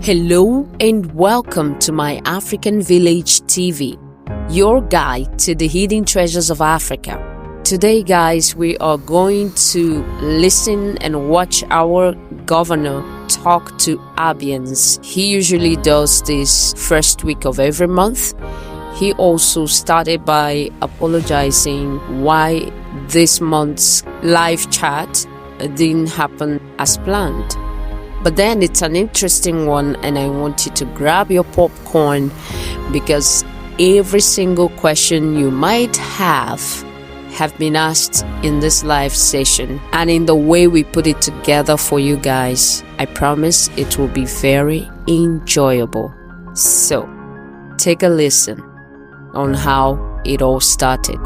Hello and welcome to My African Village TV, your guide to the hidden treasures of Africa. Today, guys, we are going to listen and watch our governor talk to ABIANS. He usually does this first week of every month. He also started by apologizing why this month's live chat didn't happen as planned. But then it's an interesting one, and I want you to grab your popcorn because every single question you might have been asked in this live session, and in the way we put it together for you guys, I promise it will be very enjoyable. So take a listen on how it all started.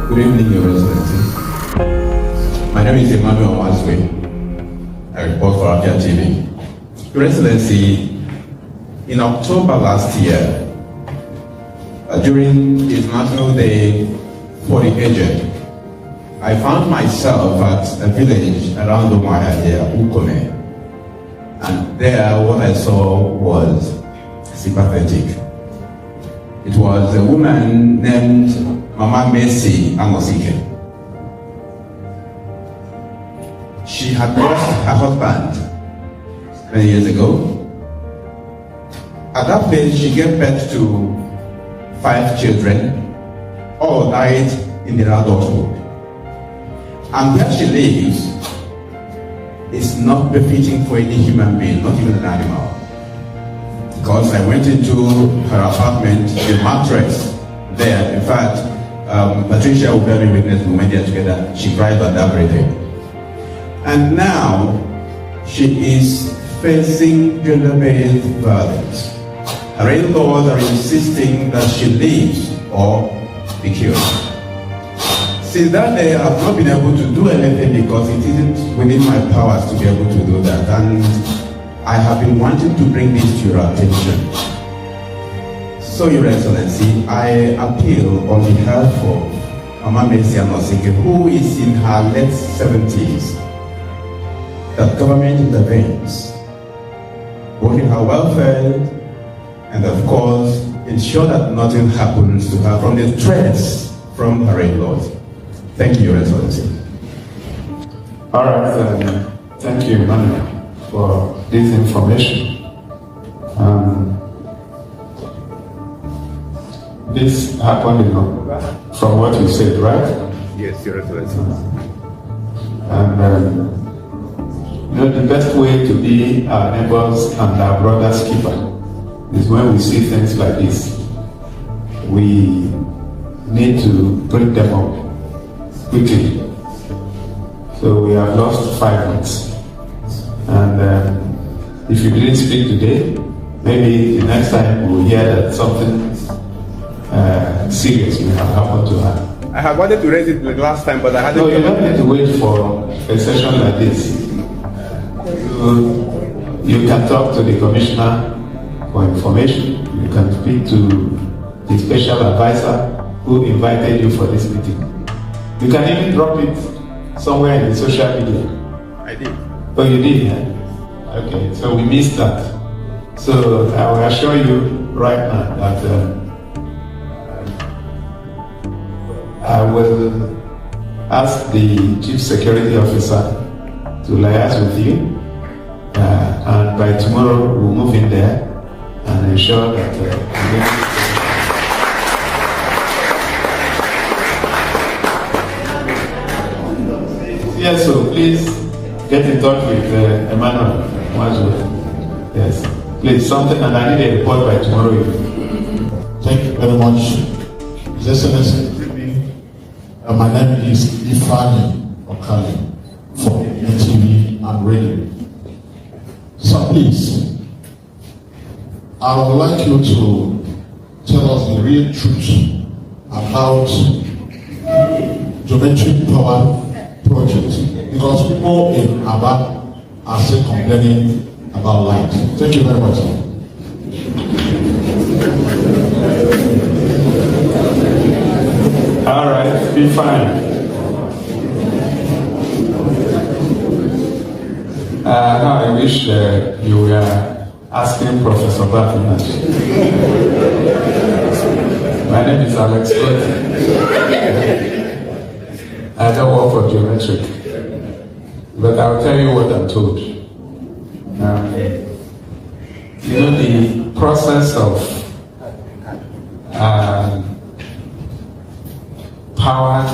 Good evening, Your Excellency. My name is Emmanuel Nwada. I report for ABIA TV. Your Excellency, in October last year, during his National Day for the Aged, I found myself at a village around Nwada, Ukome, and there what I saw was sympathetic. It was a woman named Mama Mercy Amosike. She had lost her husband many years ago. At that place, she gave birth to 5 children, all died in their adulthood. And where she lives is not befitting for any human being, not even an animal. Because I went into her apartment, the mattress there, in fact, Patricia will bear me witness, we went there together, she cried on that very day. And now, she is facing gender-based violence. Her in-laws are insisting that she leaves or be killed. Since that day, I have not been able to do anything because it isn't within my powers to be able to do that. And I have been wanting to bring this to your attention. So, Your Excellency, I appeal on behalf of Mama Mercy Amosike, who is in her late 70s, that government intervenes, both in her welfare and, of course, ensure that nothing happens to her from the threats from her in-laws. Thank you, Your Excellency. All right, thank you, Emmanuel, for this information. This happened, from what you said, right? Yes, Your Excellency. And the best way to be our neighbors and our brothers' keeper is when we see things like this. We need to bring them up quickly. So we have lost 5 months. And if you didn't speak today, maybe the next time we'll hear that something serious will have happened to her. I have wanted to raise it the last time, but I hadn't. No, you don't need to wait for a session like this. You can talk to the commissioner for information. You can speak to the special advisor who invited you for this meeting. You can even drop it somewhere in the social media. I did. Oh, you did, yeah? Okay, so we missed that. So I will assure you right now that I will ask the Chief Security Officer to liaise with you. And by tomorrow we'll move in there and ensure that yes, so please get in touch with Emmanuel. Yes, please, something, and I need a report by tomorrow. Thank you very much, His Excellency. My name is Ifani Okali for TV and radio. So please, I would like you to tell us the real truth about geometric power project, because people in Aba are still complaining about light. Thank you very much. All right, be fine. Now I wish you were asking Professor Bafina. My name is Alex Chioma. I don't work for geometric, but I'll tell you what I'm told. You know, the process of power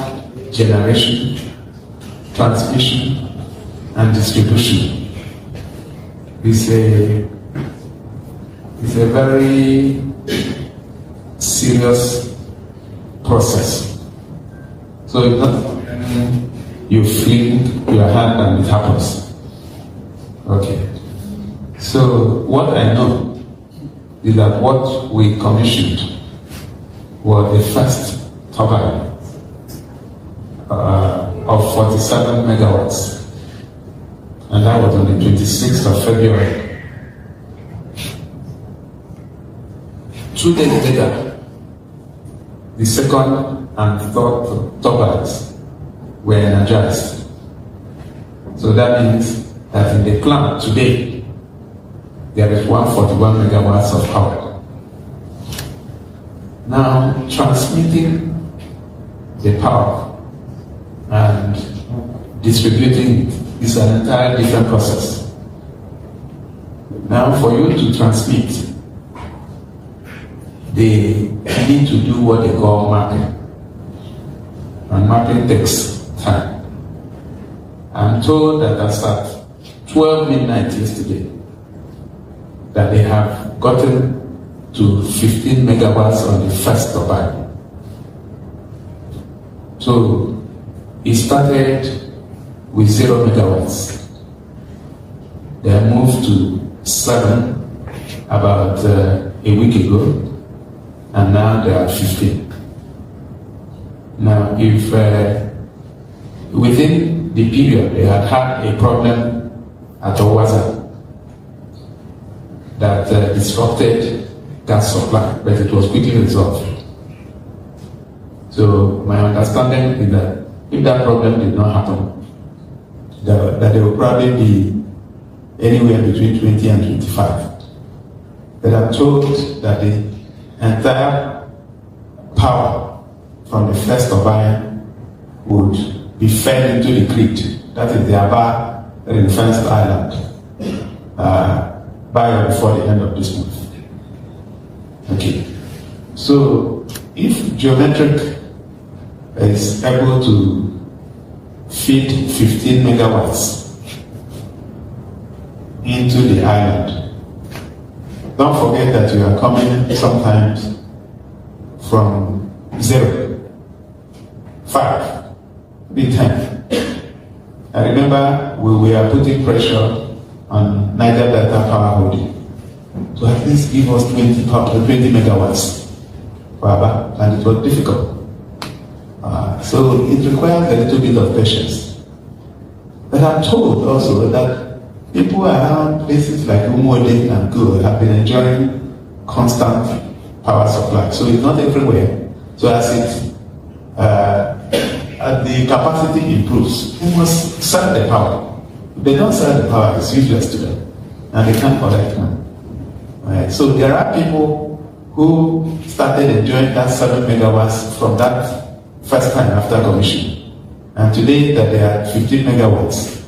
generation, transmission, and distribution is a very serious process. So it's not you fling your hand and it happens. Okay. So what I know is that what we commissioned was the first turbine of 47 megawatts, and that was on the 26th of February. 2 days later, the second and third turbines were energized. So that means that in the plant today, there is 141 megawatts of power. Now, transmitting the power and distributing it is an entirely different process. Now, for you to transmit, they need to do what they call mapping. And mapping takes time. I'm told that as at 12 midnight yesterday, that they have gotten to 15 megawatts on the first turbine. So it started with 0 megawatts. They moved to 7 about a week ago, and now they are 15. Now, if within the period they had a problem at Owaza that disrupted gas supply, but it was quickly resolved. So my understanding is that if that problem did not happen, that there will probably be anywhere between 20 and 25. But I'm told that the entire power from the first turbine would be fed into the grid. That is the ABA ring-fenced island by or before the end of this month. Okay. So if geometric is able to feed 15 megawatts into the island, don't forget that you are coming sometimes from 0, 5, maybe 10. I remember we were putting pressure on Niger Delta Power Holding to at least give us 20 megawatts for ABA, and it was difficult. So it requires a little bit of patience. But I'm told also that people around places like Nwada and GOV have been enjoying constant power supply. So it's not everywhere. So as the capacity improves, they must sell the power. If they don't sell the power, it's useless to them, and they can't collect money. Right. So there are people who started enjoying that 7 megawatts from that first time after commission, and today that they are 15 megawatts,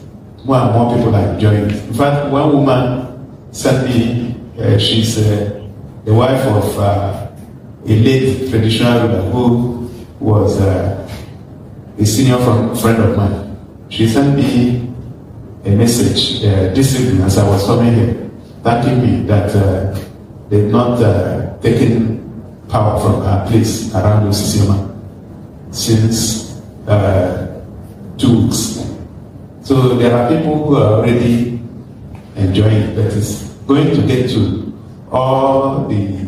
more and more people are enjoying it. In fact, one woman sent me, she's the wife of a late traditional ruler who was a senior friend of mine. She sent me a message this evening as I was coming here, thanking me that they've not taken power from her place around CHIOMA since 2 weeks. So there are people who are already enjoying it, but it's going to get to all the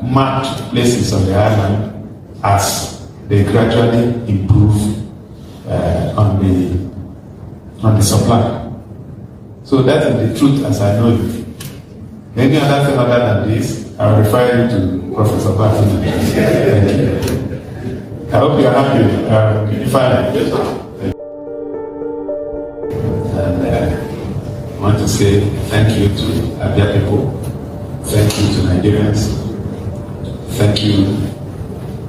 marked places on the island as they gradually improve on the supply. So that is the truth as I know it. Any other thing other than this, I'll refer you to Professor Bafina. Thank you. I hope you are happy. And I want to say thank you to ABIA people, thank you to Nigerians, thank you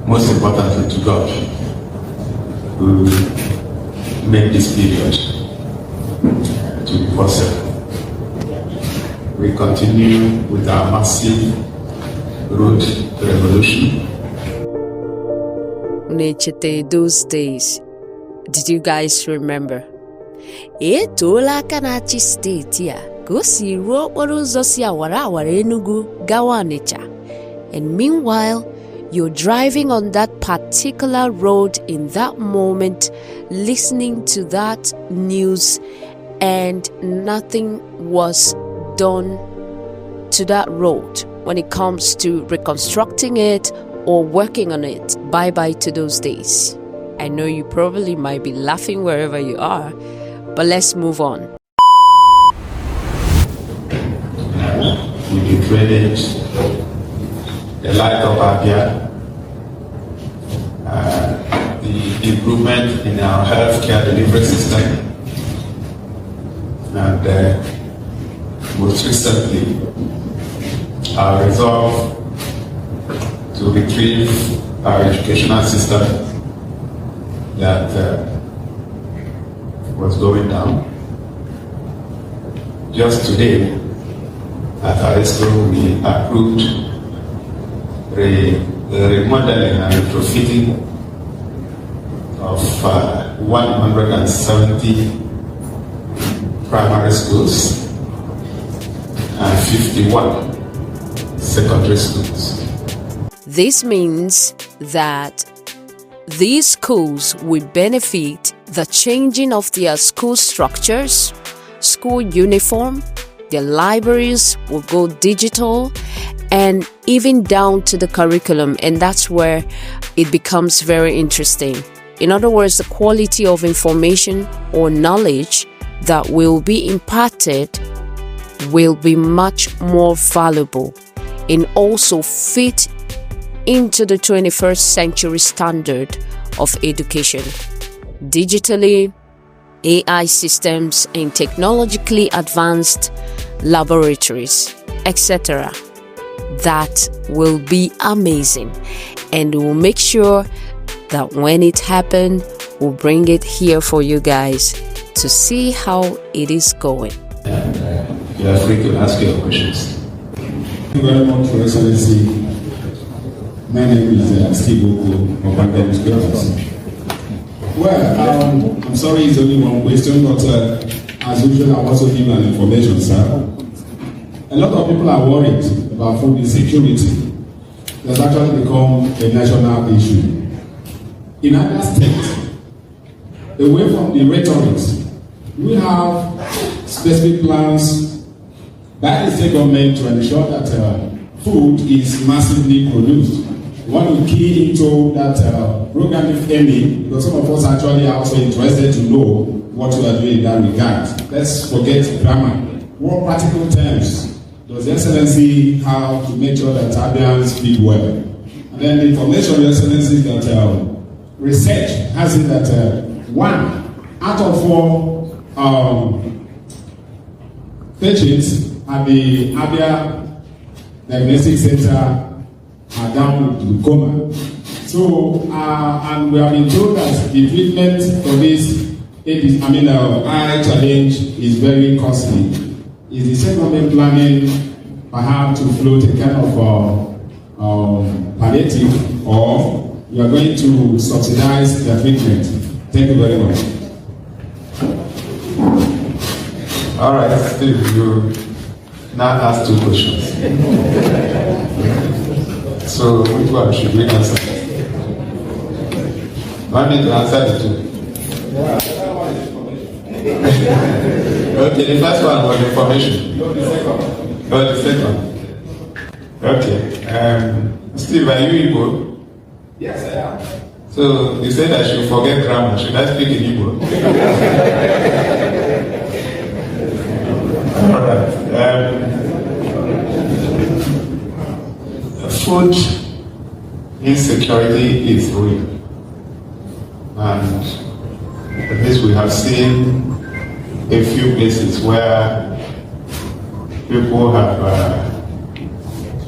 most importantly to God who made this period to be possible. We continue with our massive road revolution. Nechete those days. Did you guys remember? Etola kanachi state ya gosi ruo okporo ụzọ si awara awara Enugu gawa Onitsha. And meanwhile, you're driving on that particular road in that moment, listening to that news, and nothing was done to that road when it comes to reconstructing it or working on it. Bye-bye to those days. I know you probably might be laughing wherever you are, but let's move on. With the drainage, the light of ABIA, the improvement in our healthcare delivery system, and most recently, our resolve to retrieve our educational system that was going down. Just today, at our school, we approved remodeling and retrofitting of 170 primary schools and 51 secondary schools. This means that these schools will benefit the changing of their school structures, school uniform, their libraries will go digital, and even down to the curriculum, and that's where it becomes very interesting. In other words, the quality of information or knowledge that will be imparted will be much more valuable and also fit into the 21st century standard of education. Digitally, AI systems and technologically advanced laboratories, etc. That will be amazing, and we'll make sure that when it happens, we'll bring it here for you guys to see how it is going. And you are free to ask your questions. Thank you very much, Your Excellency. My name is Steve Oko of ABIANS. Well, I'm sorry it's only one question, but as usual, I'm also giving an information, sir. A lot of people are worried about food insecurity. That's actually become a national issue. In other states, away from the rhetoric, we have specific plans by the state government to ensure that food is massively produced. We want to key into that program, if any, because some of us actually are also interested to know what we are doing in that regard. Let's forget grammar. What practical terms does the Excellency have to make sure that ABIANS feed well? And then the information, Your Excellency, that research has it that 1 out of 4 patients at the ABIA Diagnostic Center are down with glaucoma. So, and we have been told that the treatment for this eye challenge is very costly. Is the state government planning perhaps to float a kind of palliative, or you are going to subsidize the treatment? Thank you very much. All right, Steve, you now ask 2 questions. So, which one should we answer? I need to answer the 2. Okay, the first one was information. No, the second. Oh, the second. Okay. Steve, are you Igbo? Yes, I am. So, you said I should forget grammar. Should I speak in Igbo? All right. Food insecurity is real. And this we have seen a few places where people have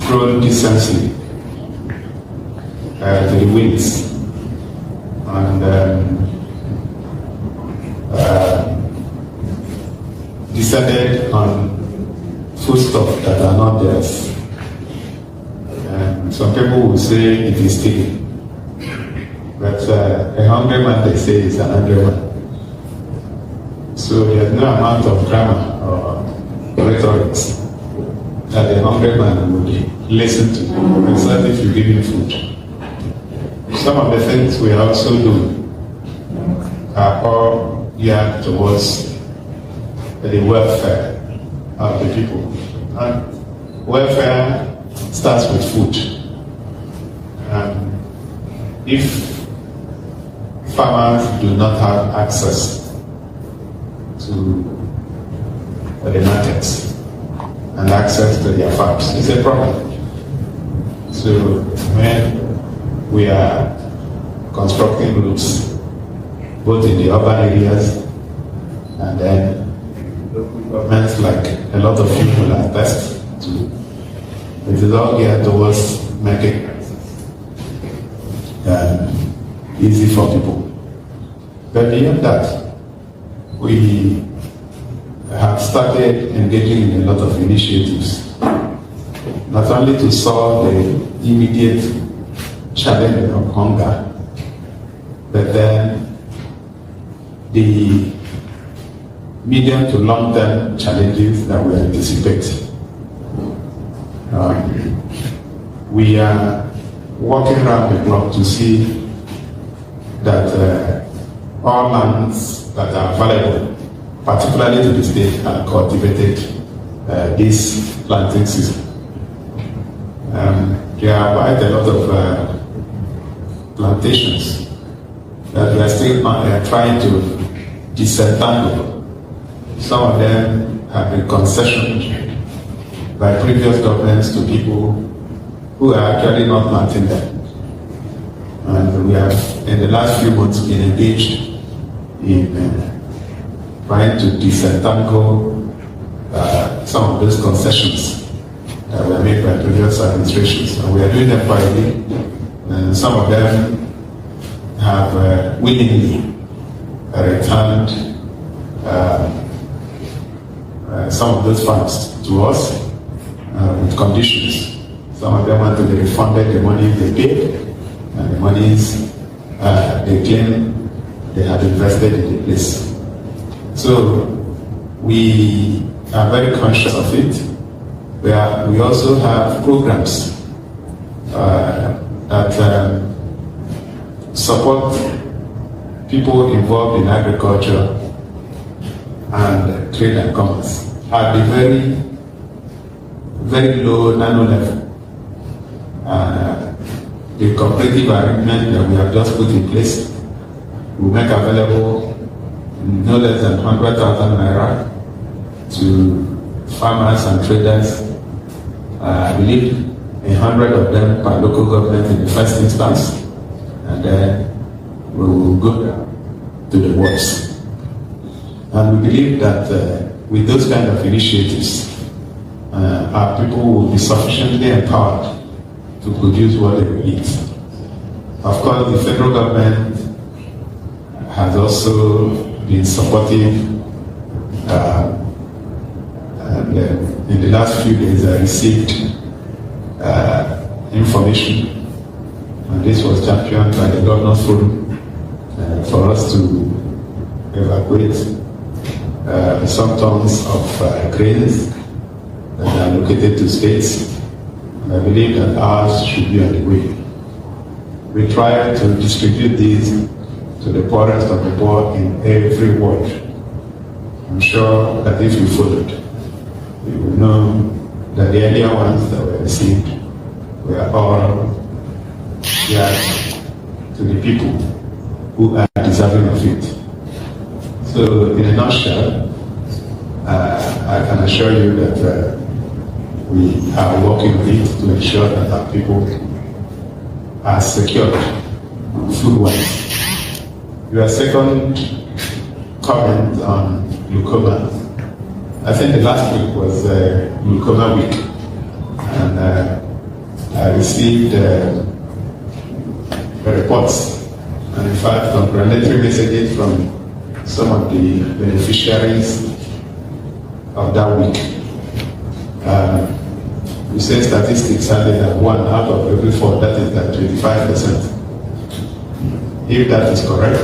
thrown decency to the winds and descended on foodstuff that are not theirs. Some people will say it is stealing, but a hungry man, they say, is an angry man. So there's no amount of grammar or rhetoric that a hungry man would listen to, except if you give him food. Some of the things we also do are all geared towards the welfare of the people. And welfare starts with food. If farmers do not have access to the markets and access to their farms, it's a problem. So when we are constructing roads, both in the urban areas and then local governments, like a lot of people are best to, it is all geared towards making easy for people. But beyond that, we have started engaging in a lot of initiatives, not only to solve the immediate challenge of hunger, but then the medium to long-term challenges that we anticipate. We are working around the clock to see that all lands that are available, particularly to the state, are cultivated this planting season. There are quite a lot of plantations that we are still trying to disentangle. Some of them have been concessioned by previous governments to people who are actually not planting them. And we have, in the last few months, been engaged in trying to disentangle some of those concessions that were made by previous administrations. And we are doing them quietly. And some of them have willingly returned some of those funds to us with conditions. Some of them want to be refunded the money they paid, and the monies they claim they have invested in the place. So we are very conscious of it. We also have programs that support people involved in agriculture and trade and commerce at the very, very low nano level. The cooperative arrangement that we have just put in place will make available no less than 100,000 naira to farmers and traders. I believe 100 of them per local government in the first instance, and then we will go to the works. And we believe that with those kind of initiatives, our people will be sufficiently empowered to produce what they need. Of course, the federal government has also been supportive, and in the last few days I received information, and this was championed by the Governor's Forum for us to evacuate some tons of grains that are allocated to states. I believe that ours should be on the way. We try to distribute these to the poorest of the poor in every ward. I'm sure that if you followed, you will know that the earlier ones that were received were all shared to the people who are deserving of it. So, in a nutshell, I can assure you that we are working with it to ensure that our people are secured food-wise. Your second comment on glaucoma. I think the last week was glaucoma week, and I received reports, and in fact congratulatory messages from some of the beneficiaries of that week. We say statistics are that 1 out of every 4, that is that 25%. If that is correct,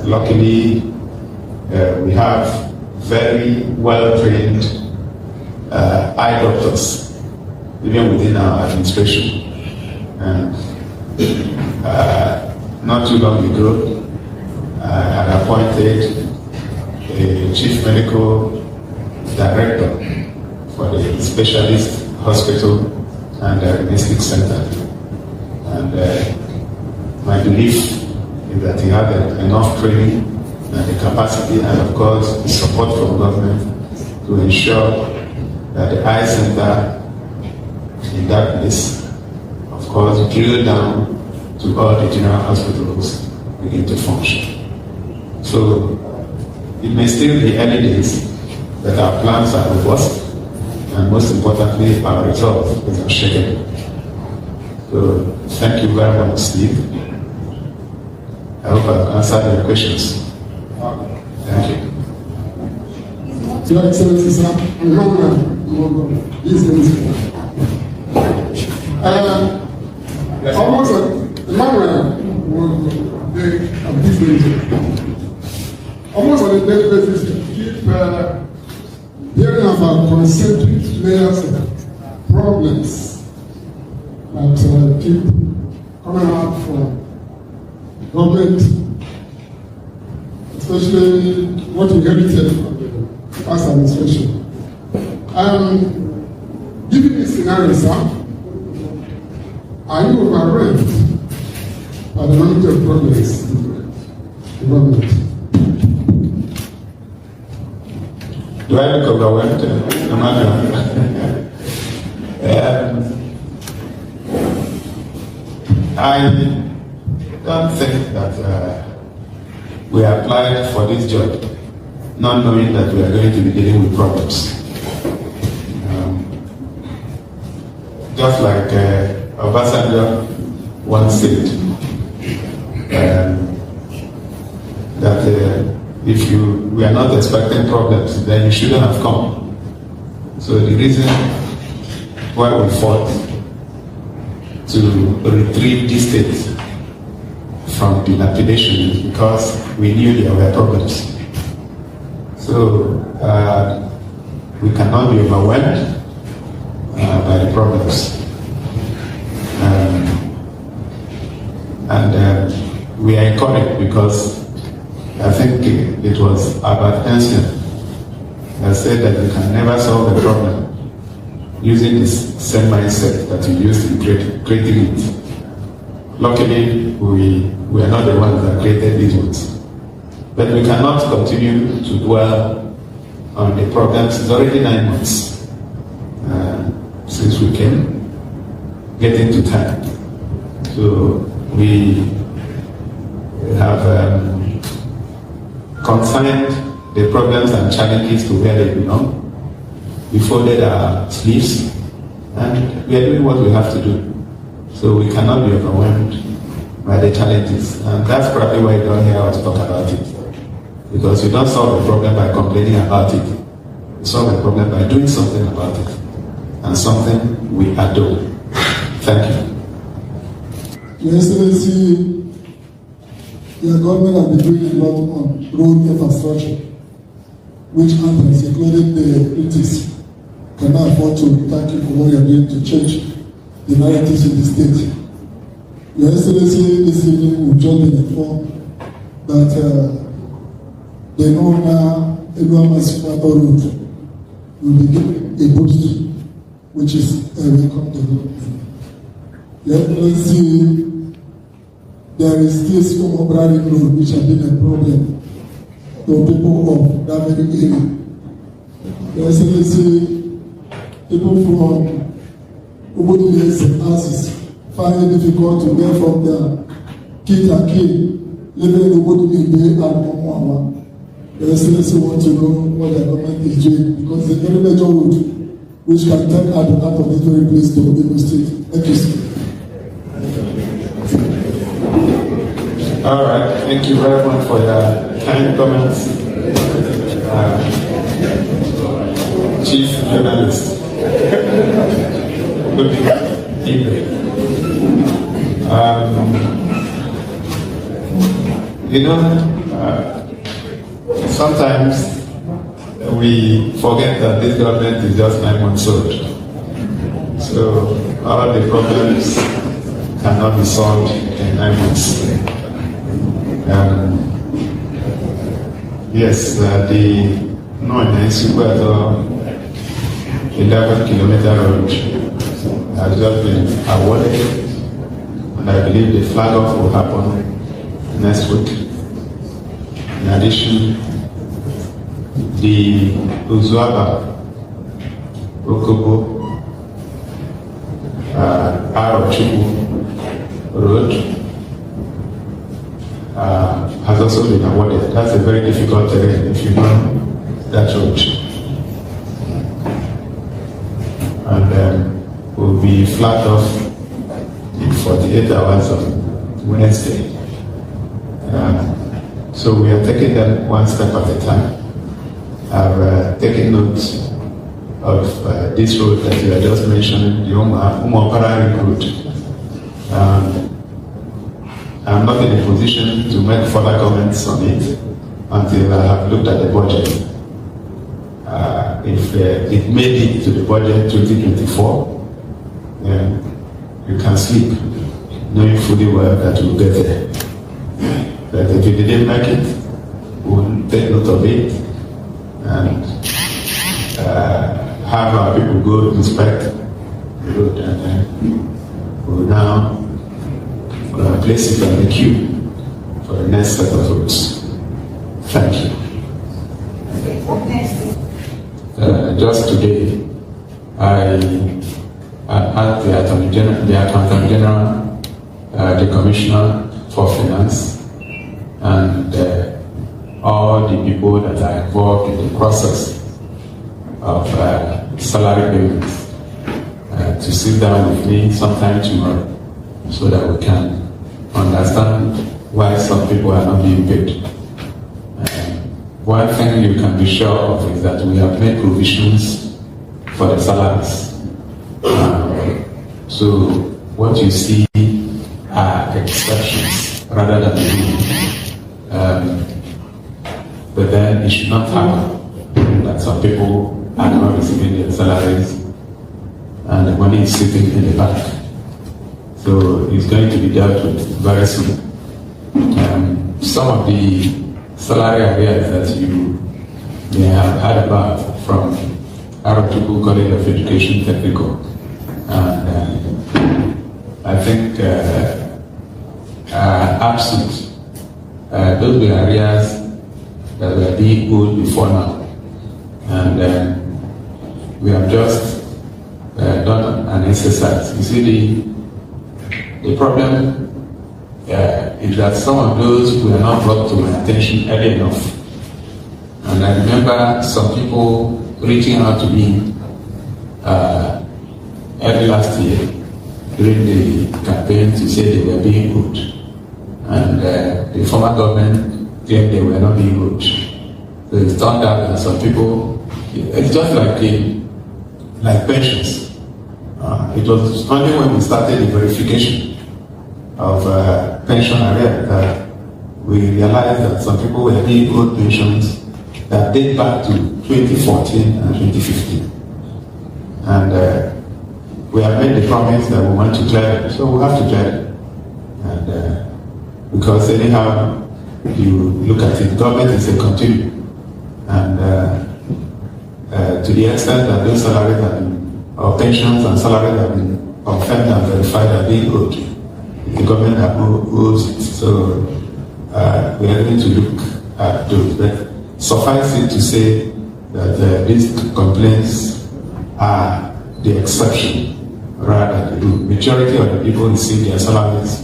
luckily we have very well-trained eye doctors, even within our administration. And not too long ago, I had appointed a chief medical director for the specialist hospital and diagnostic center. And my belief is that he had enough training and the capacity and of course the support from government to ensure that the eye center in that place, of course, drill down to all the general hospitals begin to function. So it may still be early days, but our plans are robust, and most importantly, our results is unshakable. So thank you very much, Steve. I hope I've answered your questions. Thank you. Your Excellency, sir, almost almost on a daily basis, we keep hearing about concentric layers of problems that keep coming out from government, especially what inherited from the past administration. Given this scenario, sir, are you overwhelmed by the number of problems in the government? Do I look overwhelmed? I don't think that we applied for this job not knowing that we are going to be dealing with problems. Just like Obasanjo once said, that if we are not expecting problems, then you shouldn't have come. So the reason why we fought to retrieve this state from dilapidation is because we knew there were problems. So we cannot be overwhelmed by the problems. And we are encouraged because I think it was Albert Einstein that said that you can never solve a problem using the same mindset that you used in creating it. Luckily, we are not the ones that created these ones. But we cannot continue to dwell on the problems. It's already 9 months since we came, getting to time. So we have consigned the problems and challenges to where they belong. We folded our sleeves and we are doing what we have to do. So we cannot be overwhelmed by the challenges. And that's probably why you don't hear us talk about it. Because you don't solve a problem by complaining about it. You solve a problem by doing something about it. And something we are doing. Thank you. Your Excellency, your government has been doing a lot on road infrastructure, which others, including the British, cannot afford to thank you for what you are doing to change the narratives in the state. Your Excellency, this evening we just been informed that the Nwada road will be given a boost, which is a welcome development. Your Excellency, there is still CHIOMA Ottii road, which has been a problem to people of that very area. Your Excellency, people from Lovelies and houses find it difficult to get from their kit and kin living in Lovelies and Nwada. The Excellency want to know what the government is doing because the very major road which can take out of this very place to Imo State. Thank you, sir. All right, thank you very much for your kind comments. Chief Journalist. Good evening. Sometimes we forget that this government is just 9 months old. So all the problems cannot be solved in 9 months. Yes, the 11-kilometer road has just been awarded, and I believe the flag off will happen next week. In addition, the Uzuaba, Okobo, Arochubu road has also been awarded. That's a very difficult terrain if you know that road. And will be flagged off in 48 hours on Wednesday. So we are taking them one step at a time. I've taken note of this road that you are just mentioning, the Umopara road. I'm not in a position to make further comments on it until I have looked at the budget. If it made it to the budget 2024, you can sleep, knowing fully well that we'll get there. But if it didn't make it, we'll take note of it and have our people go inspect the road, and then we'll now place it on the queue for the next set of roads. Thank you. Just today, I had the Attorney General, the Accountant General, the Commissioner for Finance, and all the people that are involved in the process of salary payments to sit down with me sometime tomorrow so that we can understand why some people are not being paid. One thing you can be sure of is that we have made provisions for the salaries. So what you see are exceptions rather than the rule. But then it should not happen that some people are not receiving their salaries and the money is sitting in the bank. So it's going to be dealt with very soon. Some of the salary areas that you may have heard about from Arotuku College of Education Technical, and I think absent. Those were areas that were being owed before now, and we have just done an exercise. You see, the problem is that some of those were not brought to my attention early enough. And I remember some people reaching out to me early last year during the campaign to say they were being owed. And the former government claimed they were not being owed. So it turned out that some people, it's just like pensions. It was only when we started the verification of pension area that we realized that some people were being owed pensions that date back to 2014 and 2015. And we have made the promise that we want to clear it, so we have to clear it. And because anyhow you look at it, government is a continuum. And to the extent that those salaries have been, or pensions and salaries have been confirmed and verified are being owed, the government that owes it. So we are going to look at those. But suffice it to say that these complaints are the exception rather than the rule. Majority of the people receive their salaries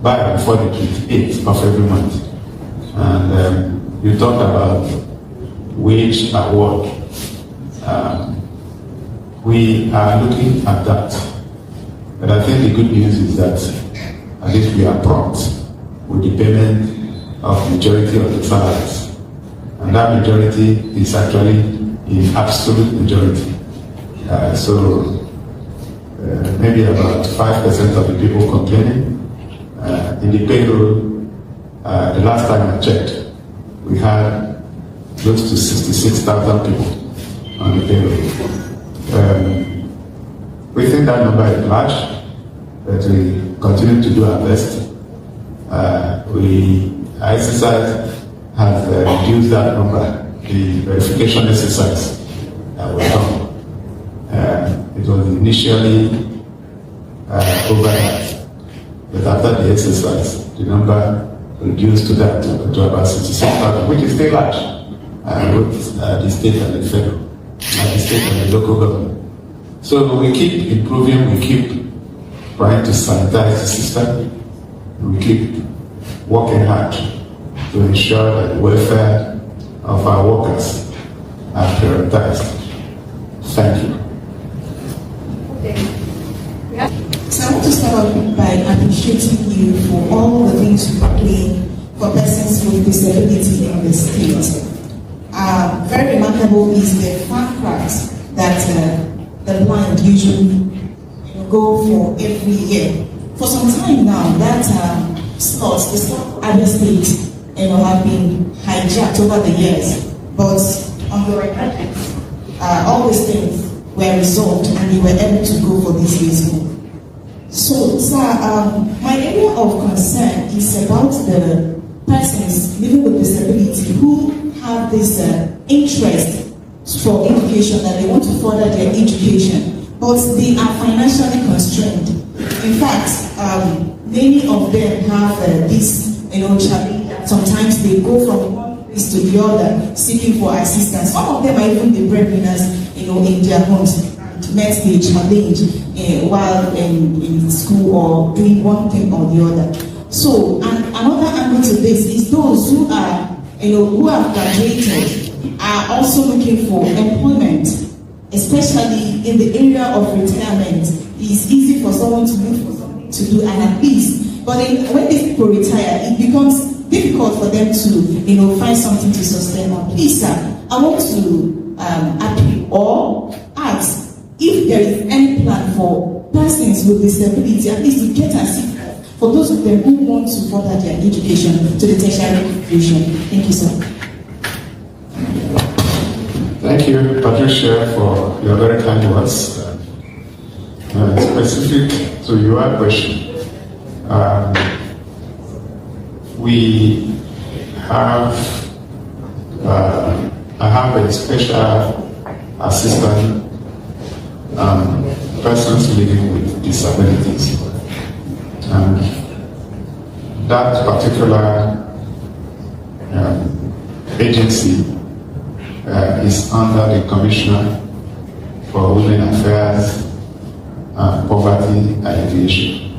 by and before the 28th of every month. And you talked about wage award. We are looking at that. But I think the good news is that at least we are prompt with the payment of majority of the salaries. And that majority is actually in absolute majority. Maybe about 5% of the people complaining. In the payroll, the last time I checked, we had close to 66,000 people on the payroll. We think that number is large, but we continue to do our best. Exercise has reduced that number, the verification exercise that was done. It was initially over that, but after the exercise, the number reduced to that, to about 66,000, which is still large, with the state and the federal, the state and the local government. So we keep improving, we keep trying to sanitize the system, we keep working hard to ensure that the welfare of our workers are prioritized. Thank you. So I want to start off by appreciating you for all the things you are doing for persons with disability in the state. Very remarkable is the fun crafts that the blind usually go for every year. For some time now, that slots, the slot at the state, have been hijacked over the years. But on the right hand, all these things were resolved and they were able to go for this year's move. So, sir, my area of concern is about the persons living with disability who have this interest for education, that they want to further their education, but they are financially constrained. In fact, many of them have this, challenge. Sometimes they go from one place to the other seeking for assistance. Some of them are even the breadwinners, in their homes, and met the challenge while in school or doing one thing or the other. So, and another angle to this is those who are, who have graduated are also looking for employment, especially in the area of retirement. It's easy for someone to look for something to do and at least, but when these people retire, it becomes difficult for them to, find something to sustain them. Please, sir, I want to appeal or ask if there is any plan for persons with disability, at least to get assistance for those of them who want to further their education to the tertiary institution. Thank you, sir. Thank you, Patricia, for your very kind words. Specific to your question, we have, I have a special assistant, persons living with disabilities. And that particular agency is under the Commissioner for Women Affairs and Poverty Alleviation.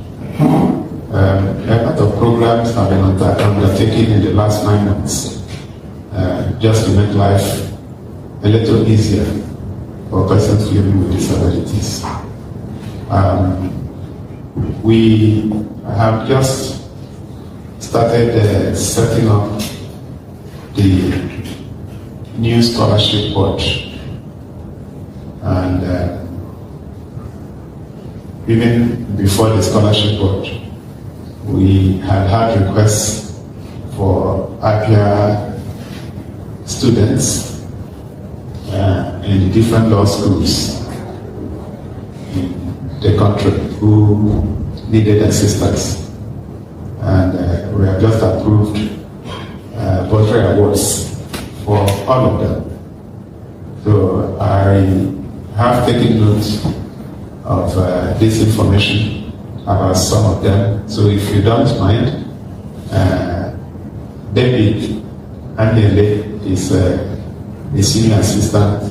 A lot of programs have been undertaken in the last 9 months just to make life a little easier for persons living with disabilities. We have just started setting up the new scholarship board, and even before the scholarship board, we had requests for ABIA students in the different law schools in the country who needed assistance, and we have just approved bursary awards for all of them. So I have taken note of this information about some of them. So if you don't mind, David Andele is a senior assistant,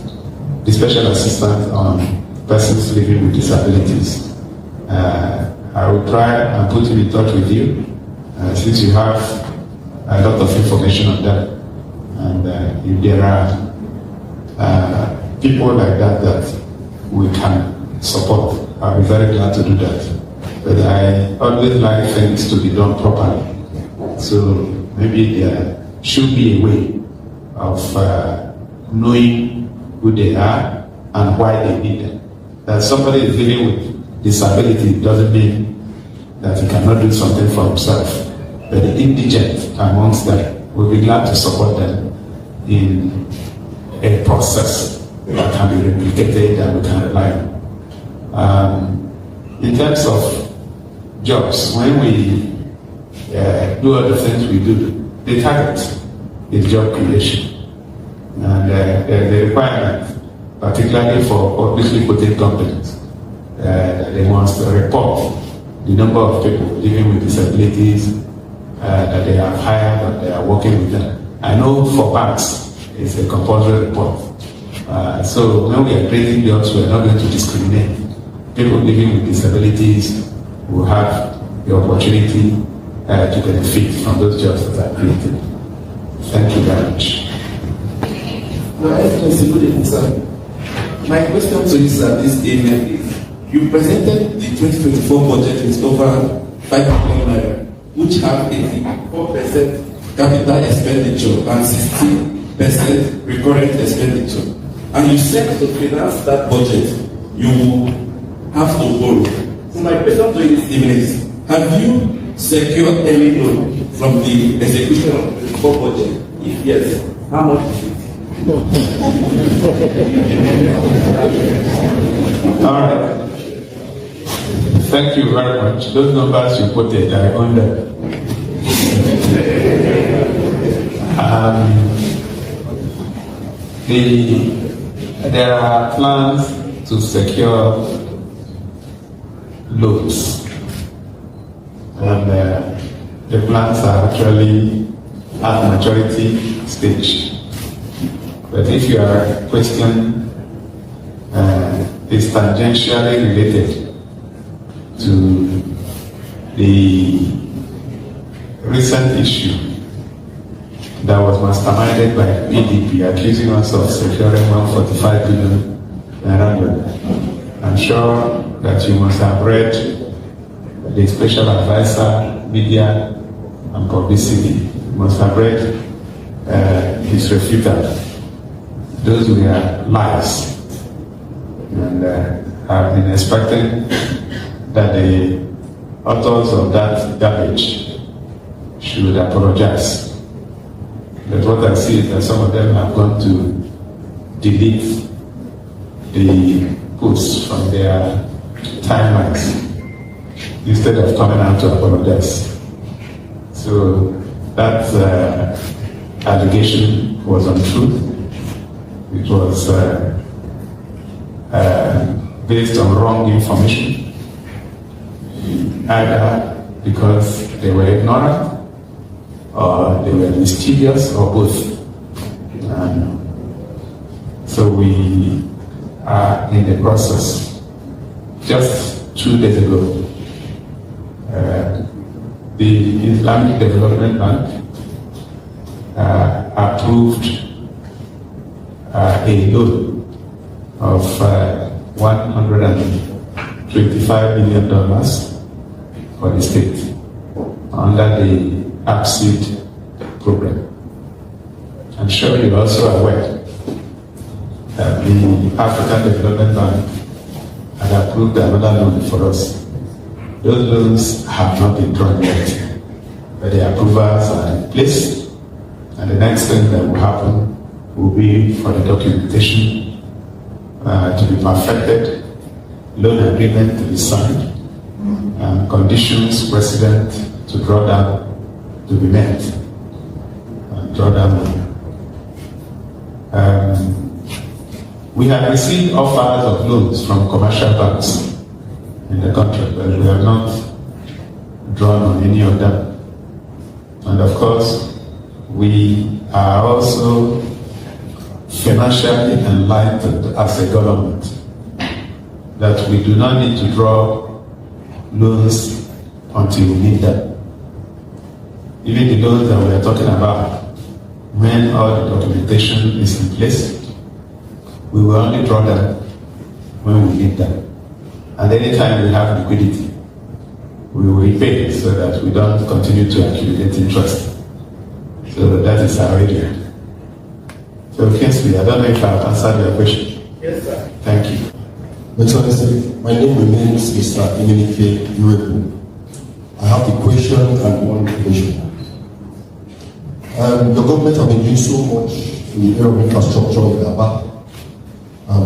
the special assistant on persons living with disabilities. I will try and put him in touch with you, since you have a lot of information on that. And if there are people like that we can support, I'll be very glad to do that. But I always like things to be done properly. So maybe there should be a way of knowing who they are and why they need them. That somebody is living with disability doesn't mean that he cannot do something for himself. But the indigent amongst them, we'll be glad to support them in a process that can be replicated and we can rely on. In terms of jobs, when we do all the things we do, the target is job creation. And the requirement, particularly for publicly quoted companies, they must report the number of people living with disabilities that they have hired and they are working with them. I know for banks, it's a compulsory report. So when we are creating jobs, we are not going to discriminate. People living with disabilities will have the opportunity to benefit from those jobs that are created. Thank you very much. Your Excellency, good evening, sir. My question to you, sir, this evening is, you presented the 2024 budget with over 5 billion naira, which have 84% capital expenditure and 16% recurrent expenditure. And you said to finance that budget, you will have to borrow. So my question to you this evening is, have you secured any loan from the execution of the core budget? If yes, how much is it? All right. Thank you very much. Those numbers you quoted are under. There are plans to secure loans, and the plans are actually at maturity stage. But if your question is tangentially related to the recent issue that was masterminded by PDP accusing us of securing 145 billion naira, I'm sure that you must have read the Special Advisor, Media and Publicity. You must have read his refutal. Those were lies. And I've been expecting that the authors of that garbage should apologize. But what I see is that some of them have gone to delete the posts from their timelines instead of coming out to apologize. So that allegation was untrue. It was based on wrong information, either because they were ignorant, or they were mischievous, or both. So we are in the process. Just 2 days ago, the Islamic Development Bank approved a loan of $125 million for the state under the ABSID program. I'm sure you're also aware that the African Development Bank had approved another loan for us. Those loans have not been drawn yet, but the approvals are in place, and the next thing that will happen will be for the documentation to be perfected, loan agreement to be signed, and conditions precedent to draw down to be met, and draw down money. We have received offers of loans from commercial banks in the country, but we have not drawn on any of them. And of course, we are also financially enlightened as a government that we do not need to draw loans until we need them. Even the loans that we are talking about, when all the documentation is in place, We will only draw them when we need them. And anytime we have liquidity, we will repay so that we don't continue to accumulate interest. So that is our area. So Kingsley, I don't know if I've answered your question. Yes, sir. Thank you. Excellency, my name remains Mr. Emenike Urebu. I have a question and one question. The government have been doing so much in the area of infrastructure in Aba,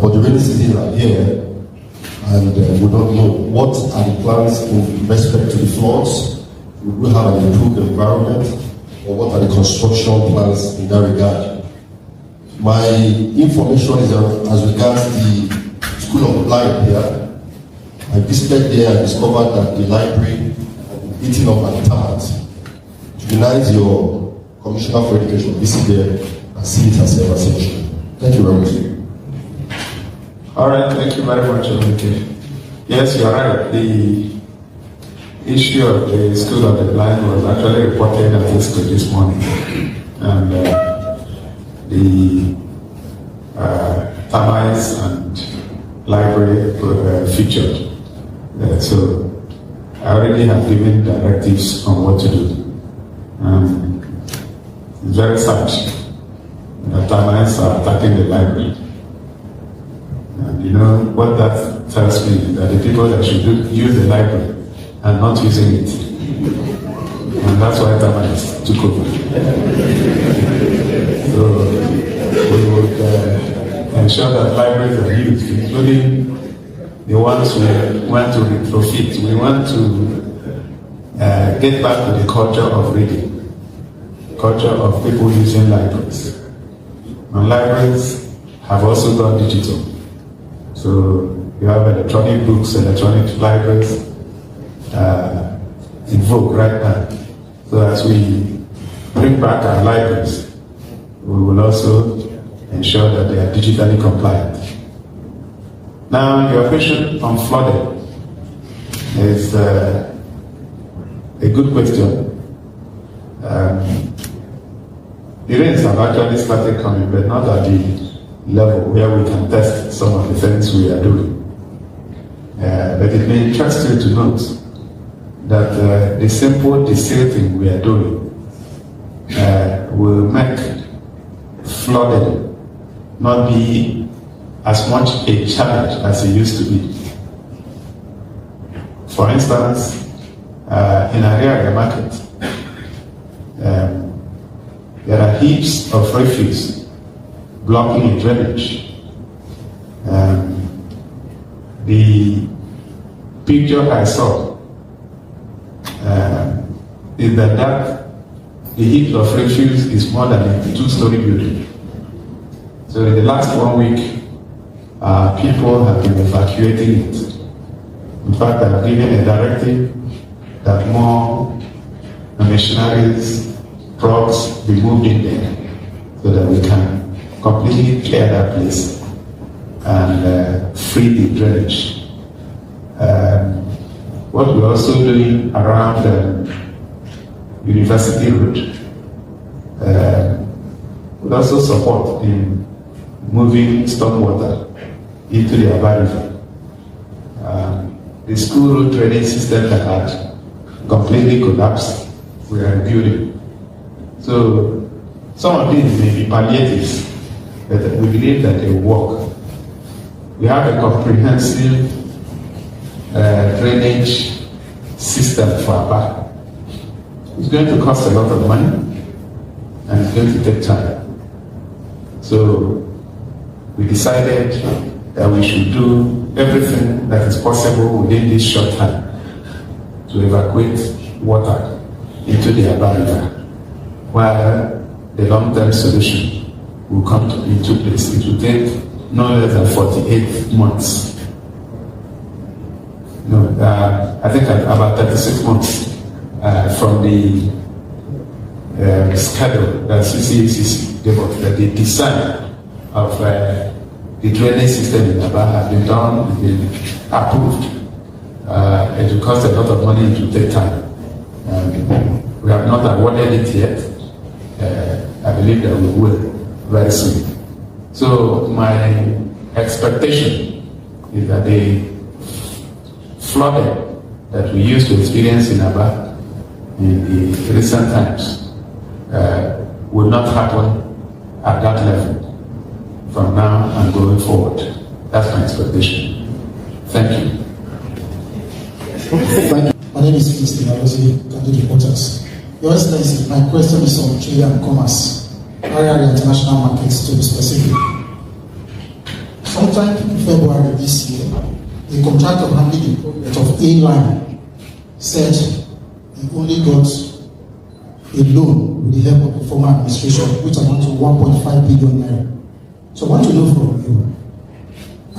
but the rainy season are here, and we don't know what are the plans in respect to the floods. We will have an improved environment, or what are the construction plans in that regard. My information is as regards the School of Life here. I visited there and discovered that the library had been eaten up at termites. Tonight, your Commissioner for Education visit there and see it as ever essential. Thank you very much. All right, thank you very much, Emenike. Yes, you're right. The issue of the School of the Blind was actually reported at this school this morning. And the termites and library were featured. So I already have given directives on what to do. It's very sad that termites are attacking the library. And you know what that tells me? That the people that should use the library are not using it. And that's why termites took over. So we would ensure that libraries are used, including the ones we want to retrofit. We want to get back to the culture of reading, culture of people using libraries. And libraries have also gone digital. So you have electronic books, electronic libraries in vogue right now. So as we bring back our libraries, we will also ensure that they are digitally compliant. Now, your question on flooding is a good question. The rains have actually started coming, but not at the level where we can test some of the things we are doing. But it may interest you to note that the simple thing we are doing will make flooding not be as much a challenge as it used to be. For instance, in area market, there are heaps of refuse blocking drainage. The picture I saw is that the heap of refuse is more than a 2-story building. So in the last 1 week, people have been evacuating it. In fact, I've given a directive that more machineries, trucks be moved in there so that we can completely clear that place and free the drainage. What we're also doing around University Road would also support in moving stormwater into the Aba River. The school road drainage system that had completely collapsed, we are rebuilding. So some of these may be palliatives, but we believe that they will work. We have a comprehensive drainage system for Aba. It's going to cost a lot of money and it's going to take time. So we decided that we should do everything that is possible within this short time to evacuate water into the Aba River, while the long-term solution will come into place. It will take no less than 48 months. I think about 36 months from the schedule that CCACC gave us, that the design of the drainage system in Aba has been done, has been approved. It will cost a lot of money, it will take time. We have not awarded it yet. I believe that we will very soon. So my expectation is that the flooding that we used to experience in Aba in the recent times will not happen at that level from now and going forward. That's my expectation. Thank you. Thank you. My name is Ngozi, candidate reporters. Your Excellency, my question is on trade and commerce, area international markets to be specific. Sometime in February this year, the contractor handling the project of A-Line said he only got a loan with the help of the former administration, which amounts to 1.5 billion naira. So I want to know from you,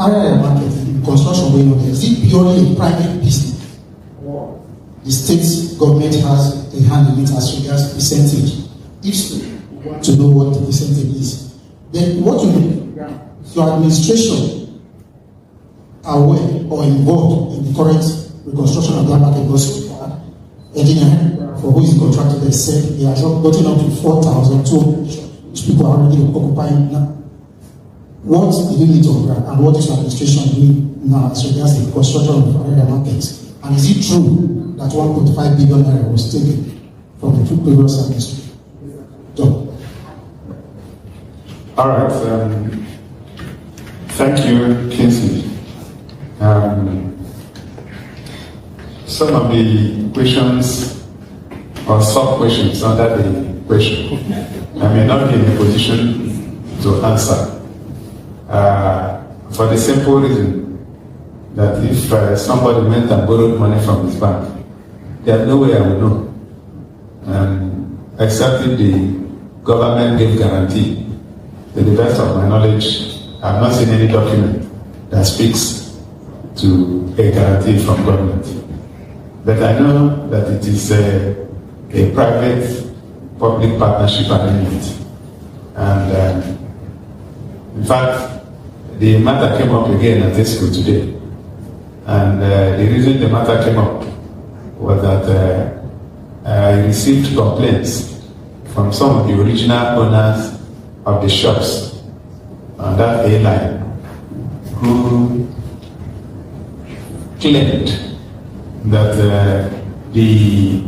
area market, construction going on there, is it purely a private business? The state government has a hand in it as regards percentage. If so, we want to know what the percentage is. Then what will your administration aware or involved in the current reconstruction of that market? Because engineer, for who is the contractor, they said he has gotten up to 4,200, which people are already occupying now. What is the limit of that, and what is your administration doing now as regards the reconstruction of the area markets? And is it true that 1.5 billion naira was taken from the two previous administration? All right. Thank you, Kingsley. Some of the questions or sub-questions under the question, I may not be in a position to answer. For the simple reason that if somebody went and borrowed money from his bank, there's no way I would know. Except if the government gave guarantee. To the best of my knowledge, I've not seen any document that speaks to a guarantee from government. But I know that it is a private-public partnership agreement. And in fact, the matter came up again at this school today. And the reason the matter came up was that I received complaints from some of the original owners of the shops on that A-line who claimed that the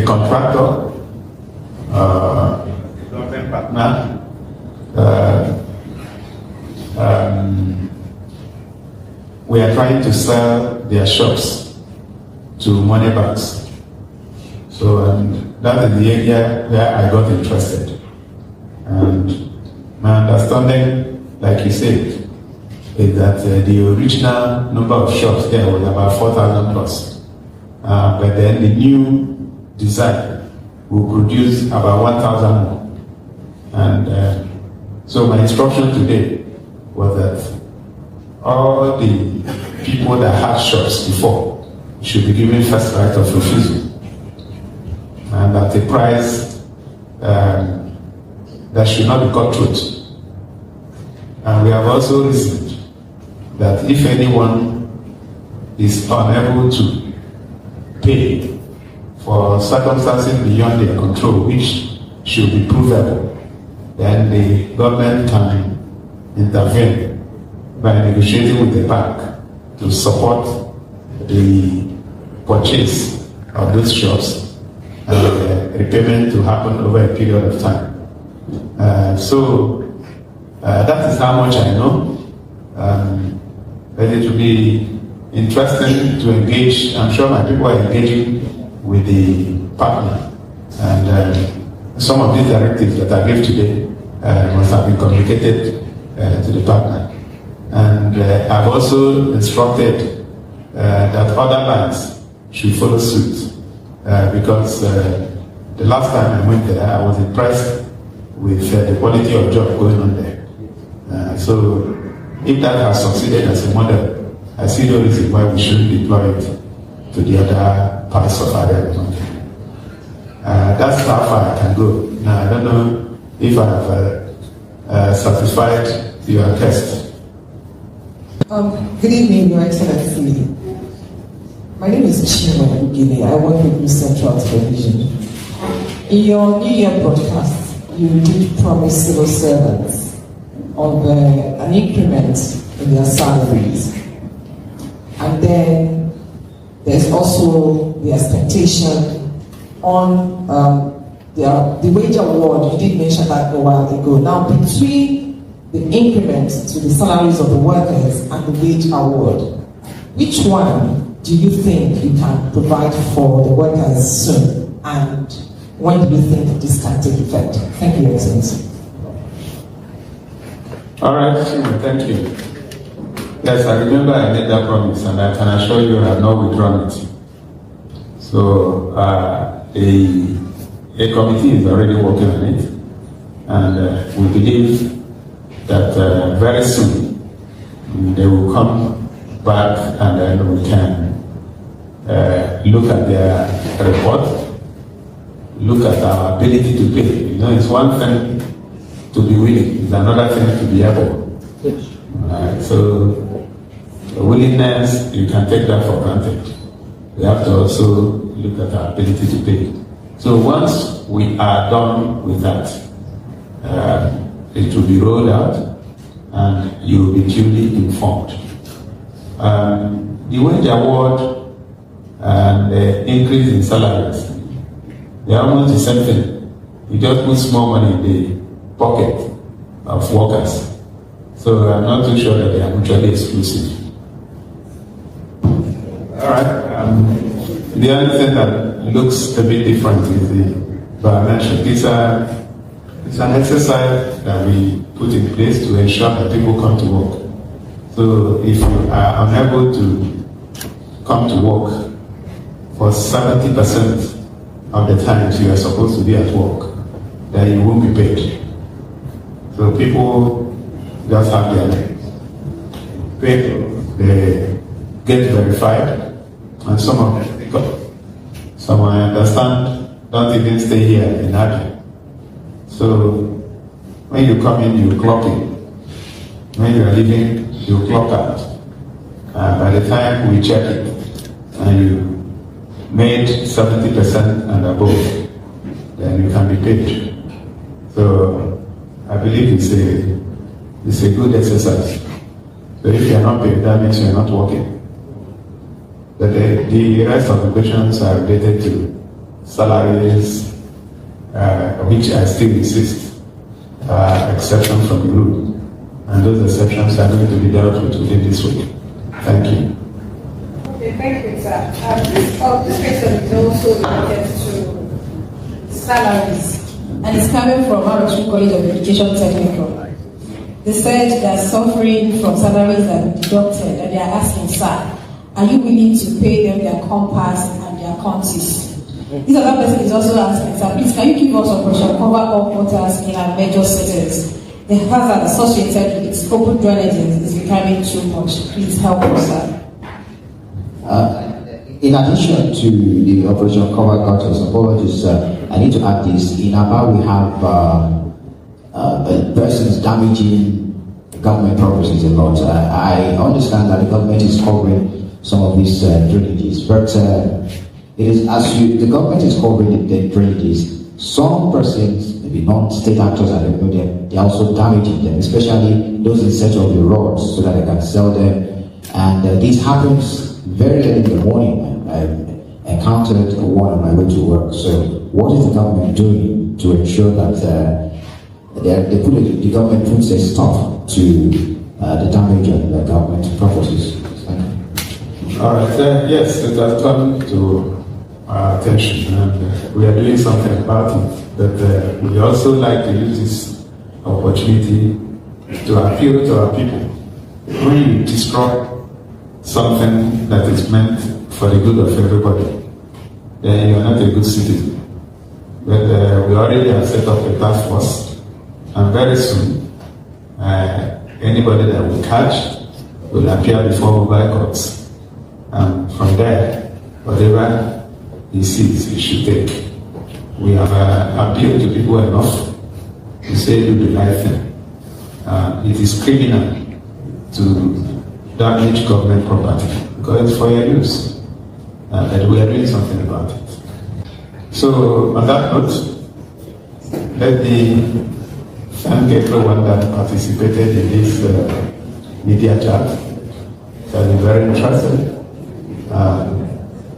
contractor, government partner, we are trying to sell their shops to money banks. So that is the area where I got interested. And my understanding, like you said, is that the original number of shops there was about 4,000 plus. But then the new design will produce about 1,000 more. And so my instruction today was that all the people that had shops before should be given first right of refusal. And at a price that should not be cutthroat. And we have also reasoned that if anyone is unable to pay for circumstances beyond their control, which should be provable, then the government can intervene by negotiating with the bank to support the purchase of those shops and repayment to happen over a period of time. So that is how much I know. But it will be interesting to engage. I'm sure my people are engaging with the partner. And some of these directives that I gave today must have been communicated to the partner. And I've also instructed that other banks should follow suit. Because the last time I went there, I was impressed with the quality of job going on there. So if that has succeeded as a model, I see no reason why we shouldn't deploy it to the other parts of our country. That's how far I can go. Now, I don't know if I have satisfied your request. Good evening, Your Excellency. My name is CHIOMA Ottii. I work with News Central Television. In your New Year broadcast, you did promise civil servants of an increment in their salaries. And then there's also the expectation on the wage award. You did mention that a while ago. Now, between the increment to the salaries of the workers and the wage award, which one do you think you can provide for the workers soon? And when do you think this can take effect? Thank you, Excellency. All right, thank you. Yes, I remember I made that promise, and I can assure you I have not withdrawn it. So a committee is already working on it, and we believe that very soon they will come back, and then we can look at their report, look at our ability to pay. You know, it's one thing to be willing, it's another thing to be able. So the willingness, you can take that for granted. We have to also look at our ability to pay. So once we are done with that, it will be rolled out and you will be duly informed. The wage award and the increase in salaries, they are almost the same thing. You just put small money in the pocket of workers. So I'm not too sure that they are mutually exclusive. All right. The only thing that looks a bit different is the biometric. It's an exercise that we put in place to ensure that people come to work. So if you are unable to come to work for 70% of the times you are supposed to be at work, then you won't be paid. So people just have their pay, they get verified, and some of them pick up. Some, I understand, don't even stay here in ABIA. So when you come in, you clock in. When you are leaving, you clock out. By the time we check it, and you made 70% and above, then you can be paid. So I believe it's a good exercise. So if you are not paid, that means you are not working. But the rest of the questions are related to salaries, which I still insist are exceptions from the rule. And those exceptions are going to be dealt with within this week. Thank you. Okay, thank you, sir. This question is also related to salaries, and it's coming from Arochu College of Education Technical. They said they are suffering from salaries that are deducted, and they are asking, sir, are you willing to pay them their compass and their counties? This other person is also asking, sir, please, can you give us operation cover all quarters in our major cities? The hazard associated with open drainages is becoming too much. Please help us, sir. In addition to the operation cover gutters, apologies, I need to add this. In ABA, we have persons damaging government properties a lot. I understand that the government is covering some of these drainages, but it is the government is covering the drainages. Some persons, maybe non-state actors, I don't know, they're also damaging them, especially those in search of the roads so that they can sell them. And this happens very early in the morning. I encountered one on my way to work. So what is the government doing to ensure that the government puts a stop to the damage on the government properties? All right. Yes, it has come to our attention, and we are doing something about it. But we also like to use this opportunity to appeal to our people. When you destroy something that is meant for the good of everybody, then you are not a good citizen. But we already have set up a task force, and very soon, anybody that we catch will appear before mobile courts. And from there, whatever he sees, he should take. We have appealed to people enough to say do the right thing. It is criminal to damage government property because it's for your use. That we are doing something about it. So on that note, let me thank everyone that participated in this media chat. It has been very interesting.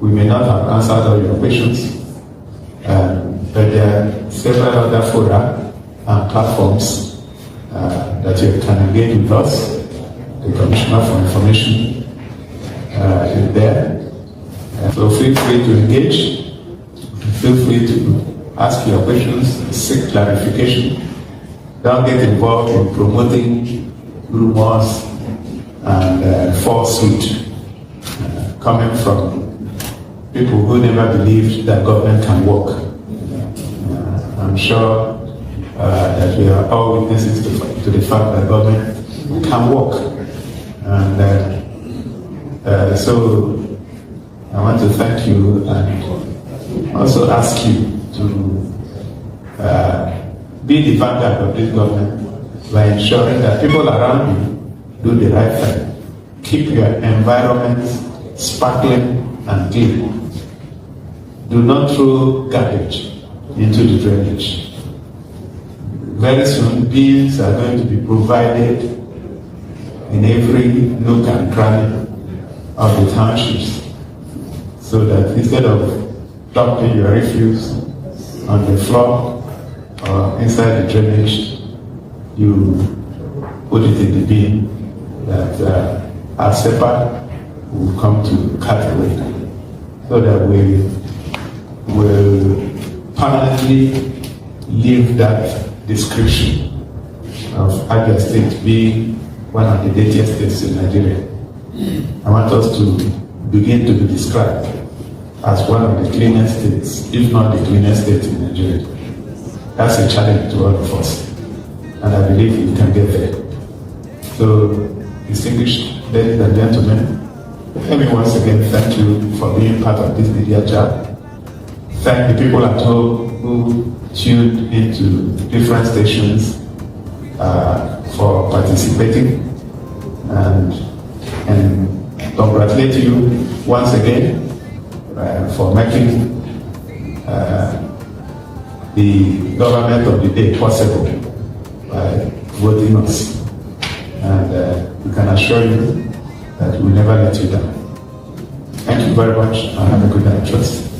We may not have answered all your questions, but there are several other fora and platforms that you can engage with us. The Commissioner for Information is there. So feel free to engage. Feel free to ask your questions, seek clarification. Don't get involved in promoting rumors and falsehood coming from people who never believed that government can work. I'm sure that we are all witnesses to the fact that government can work. And so I want to thank you and also ask you to be the vanguard of this government by ensuring that people around you do the right thing. Keep your environment sparkling and clean. Do not throw garbage into the drainage. Very soon, beans are going to be provided in every nook and cranny of the townships, so that instead of dumping your refuse on the floor or inside the drainage, you put it in the bin that our SEPA will come to cut away, so that we will permanently leave that description of Abia State being one of the dirtiest states in Nigeria. I want us to begin to be described as one of the cleanest states, if not the cleanest state in Nigeria. That's a challenge to all of us, and I believe we can get there. So, distinguished ladies and gentlemen, let me once again thank you for being part of this media chat. Thank the people at home who tuned into different stations for participating, and congratulate you once again for making the government of the day possible by voting us. And we can assure you that we will never let you down. Thank you very much, and have a good night. Trust.